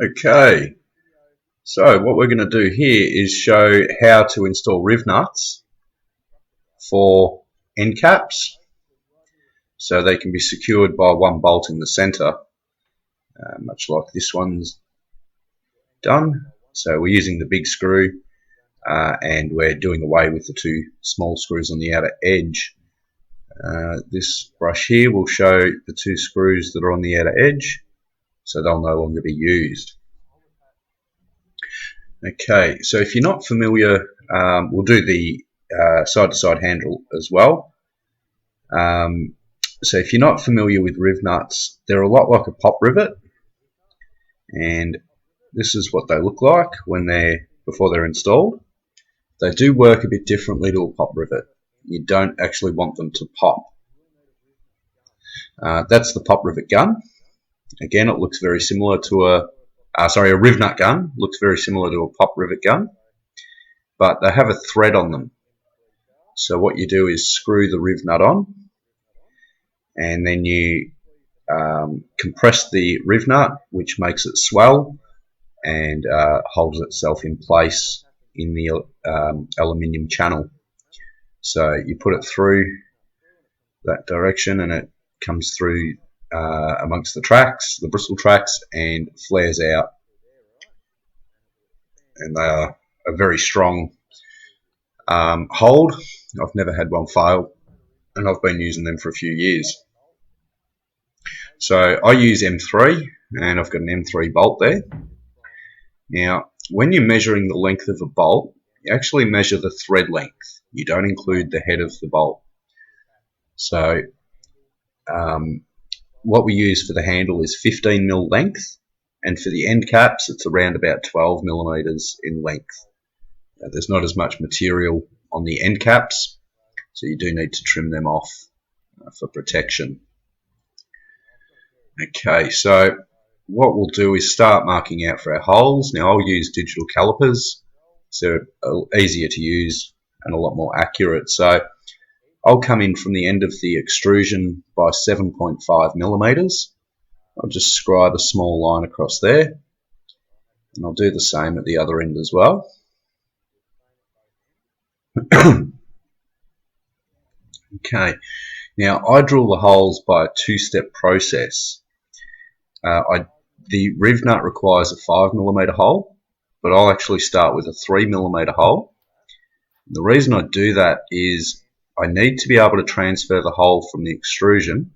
Okay, so what we're going to do here is show how to install riv nuts for end caps so they can be secured by one bolt in the center, much like this one's done. So we're using the big screw and we're doing away with the two small screws on the outer edge. This brush here will show the two screws that are on the outer edge, so they'll no longer be used. Okay, so if you're not familiar, we'll do the side-to-side handle as well. So if you're not familiar with riv nuts, they're a lot like a pop rivet, and this is what they look like before they're installed. They do work a bit differently to a pop rivet. You don't actually want them to pop. That's the pop rivet gun. Again, it looks very similar to a riv nut gun. Looks very similar to a pop rivet gun, but they have a thread on them. So what you do is screw the riv nut on, and then you compress the riv nut, which makes it swell and holds itself in place in the aluminium channel. So you put it through that direction and it comes through amongst the tracks, the bristle tracks, and flares out. And they are a very strong hold. I've never had one fail, and I've been using them for a few years. So I use M3, and I've got an M3 bolt there. Now, when you're measuring the length of a bolt, you actually measure the thread length. You don't include the head of the bolt. So what we use for the handle is 15mm length, and for the end caps it's around about 12mm in length. Now, there's not as much material on the end caps, so you do need to trim them off for protection. Okay, so what we'll do is start marking out for our holes. Now I'll use digital calipers, so easier to use and a lot more accurate. So I'll come in from the end of the extrusion by 7.5mm. I'll just scribe a small line across there, and I'll do the same at the other end as well. Okay, now I drill the holes by a two-step process. The riv nut requires a 5mm hole, but I'll actually start with a 3mm hole. The reason I do that is I need to be able to transfer the hole from the extrusion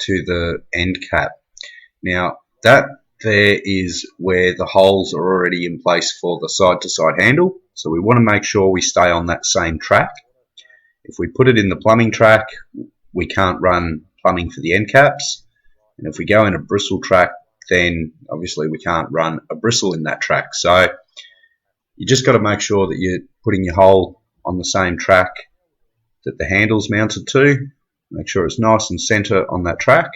to the end cap. Now that there is where the holes are already in place for the side-to-side handle, so we want to make sure we stay on that same track. If we put it in the plumbing track, we can't run plumbing for the end caps, and if we go in a bristle track, then obviously we can't run a bristle in that track. So you just got to make sure that you're putting your hole on the same track that the handle's mounted to. Make sure it's nice and center on that track,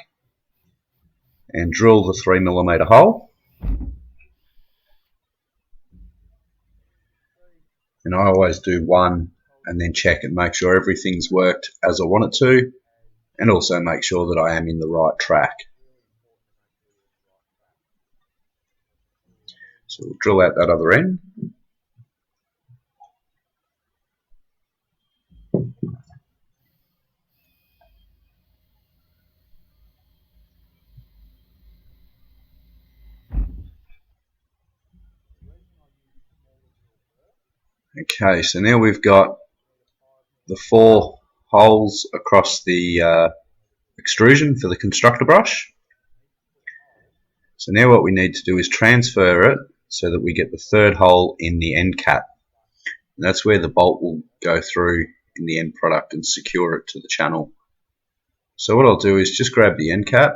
and drill the 3mm hole. And I always do one and then check and make sure everything's worked as I want it to, and also make sure that I am in the right track. So we'll drill out that other end. Okay, so now we've got the 4 holes across the extrusion for the constructor brush. So now what we need to do is transfer it so that we get the 3rd hole in the end cap. And that's where the bolt will go through in the end product and secure it to the channel. So what I'll do is just grab the end cap,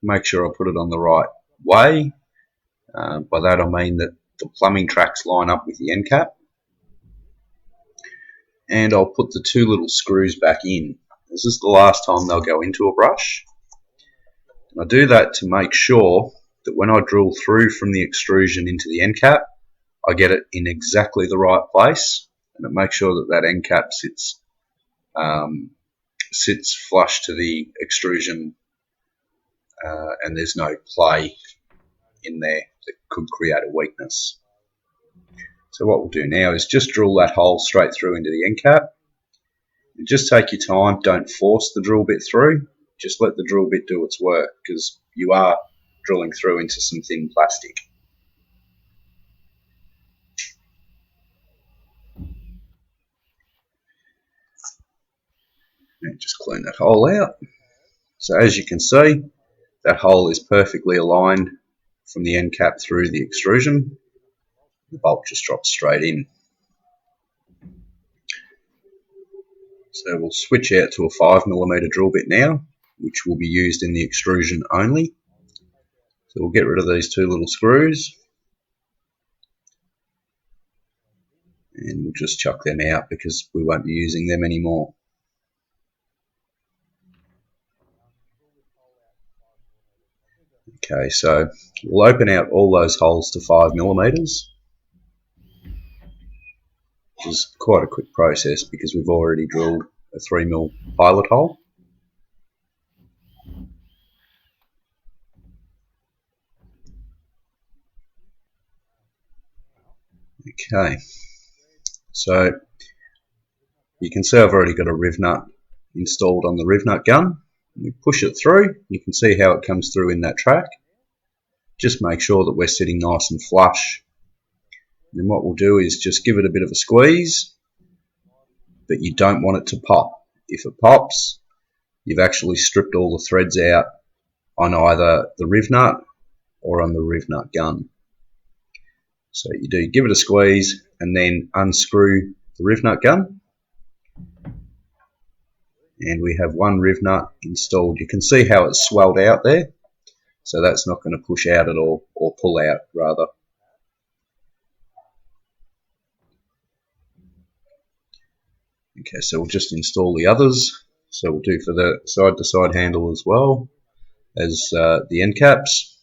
make sure I put it on the right way. By that I mean that the plumbing tracks line up with the end cap. And I'll put the 2 little screws back in. This is the last time they'll go into a brush. And I do that to make sure that when I drill through from the extrusion into the end cap, I get it in exactly the right place, and it makes sure that that end cap sits flush to the extrusion, and there's no play in there. that could create a weakness. So what we'll do now is just drill that hole straight through into the end cap. And just take your time, don't force the drill bit through, just let the drill bit do its work, because you are drilling through into some thin plastic. And just clean that hole out. So as you can see, that hole is perfectly aligned from the end cap through the extrusion. The bolt just drops straight in. So we'll switch out to a 5mm drill bit now, which will be used in the extrusion only. So we'll get rid of these two little screws. And we'll just chuck them out because we won't be using them anymore. Okay, so we'll open out all those holes to 5mm, which is quite a quick process because we've already drilled a 3mm pilot hole. Okay, so you can see I've already got a riv nut installed on the riv nut gun. We push it through, you can see how it comes through in that track. Just make sure that we're sitting nice and flush. And then what we'll do is just give it a bit of a squeeze, but you don't want it to pop. If it pops, you've actually stripped all the threads out on either the riv nut or on the riv nut gun. So you do give it a squeeze and then unscrew the riv nut gun. And we have one riv nut installed. You can see how it's swelled out there. So that's not going to push out at all, or pull out rather. Okay, so we'll just install the others. So we'll do for the side-to-side handle as well as the end caps.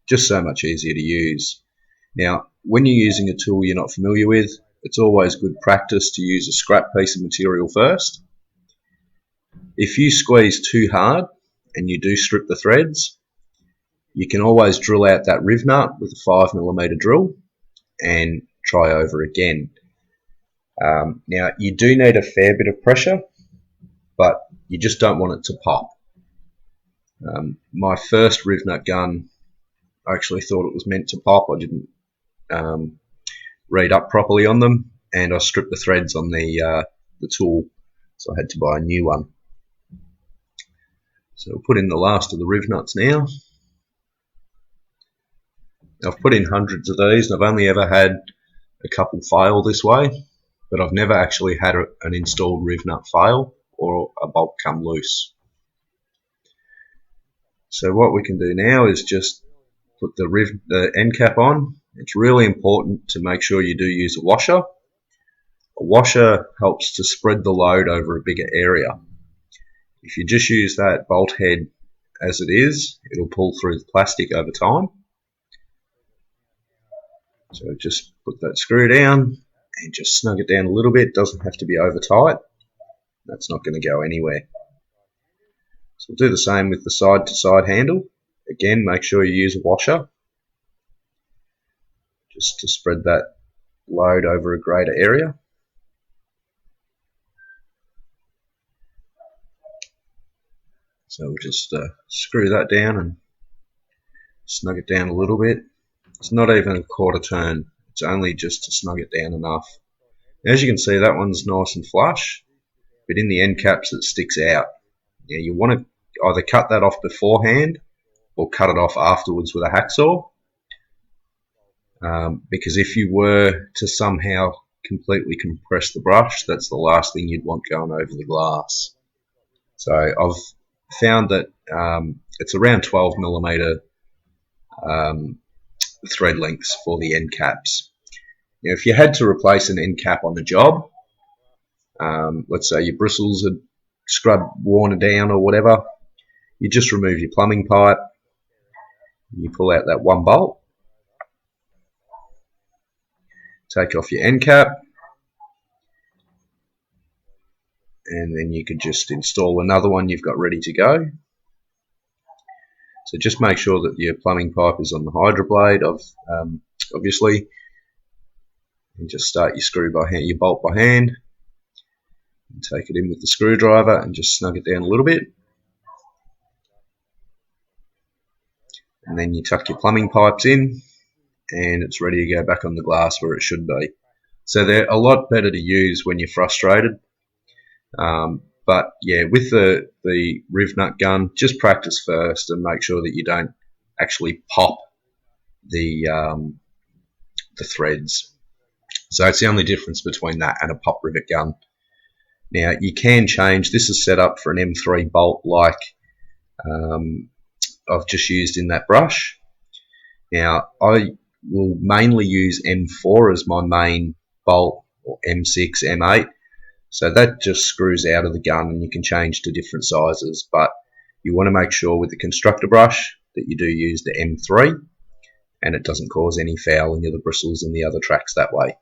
Just so much easier to use. Now, when you're using a tool you're not familiar with, it's always good practice to use a scrap piece of material first. If you squeeze too hard and you do strip the threads, you can always drill out that riv nut with a 5mm drill and try over again. Now, you do need a fair bit of pressure, but you just don't want it to pop. My first riv nut gun, I actually thought it was meant to pop. I didn't read up properly on them, and I stripped the threads on the tool, so I had to buy a new one. So we'll put in the last of the riv nuts now. I've put in hundreds of these, and I've only ever had a couple fail this way, but I've never actually had an installed riv nut fail or a bolt come loose. So what we can do now is just put the end cap on. It's really important to make sure you do use a washer. A washer helps to spread the load over a bigger area. If you just use that bolt head as it is, it'll pull through the plastic over time. So just put that screw down and just snug it down a little bit. It doesn't have to be over tight. That's not going to go anywhere. So we'll do the same with the side-to-side handle. Again, make sure you use a washer just to spread that load over a greater area. So we'll just screw that down and snug it down a little bit. It's not even a quarter turn, it's only just to snug it down enough. As you can see, that one's nice and flush, but in the end caps it sticks out. Now you want to either cut that off beforehand or cut it off afterwards with a hacksaw, because if you were to somehow completely compress the brush, that's the last thing you'd want going over the glass. So I've found that it's around 12mm thread lengths for the end caps. Now, if you had to replace an end cap on the job, let's say your bristles had worn down or whatever, you just remove your plumbing pipe, you pull out that one bolt, take off your end cap, and then you could just install another one you've got ready to go. So just make sure that your plumbing pipe is on the hydroblade, obviously, and just start your screw by hand, your bolt by hand, and take it in with the screwdriver and just snug it down a little bit. And then you tuck your plumbing pipes in, and it's ready to go back on the glass where it should be. So they're a lot better to use when you're frustrated. But yeah, with the riv nut gun, just practice first and make sure that you don't actually pop the threads. So it's the only difference between that and a pop rivet gun. Now you can change. This is set up for an M3 bolt like I've just used in that brush. Now I will mainly use M4 as my main bolt, or M6, M8. So that just screws out of the gun and you can change to different sizes, but you want to make sure with the constructor brush that you do use the M3 and it doesn't cause any fouling of the bristles in the other tracks that way.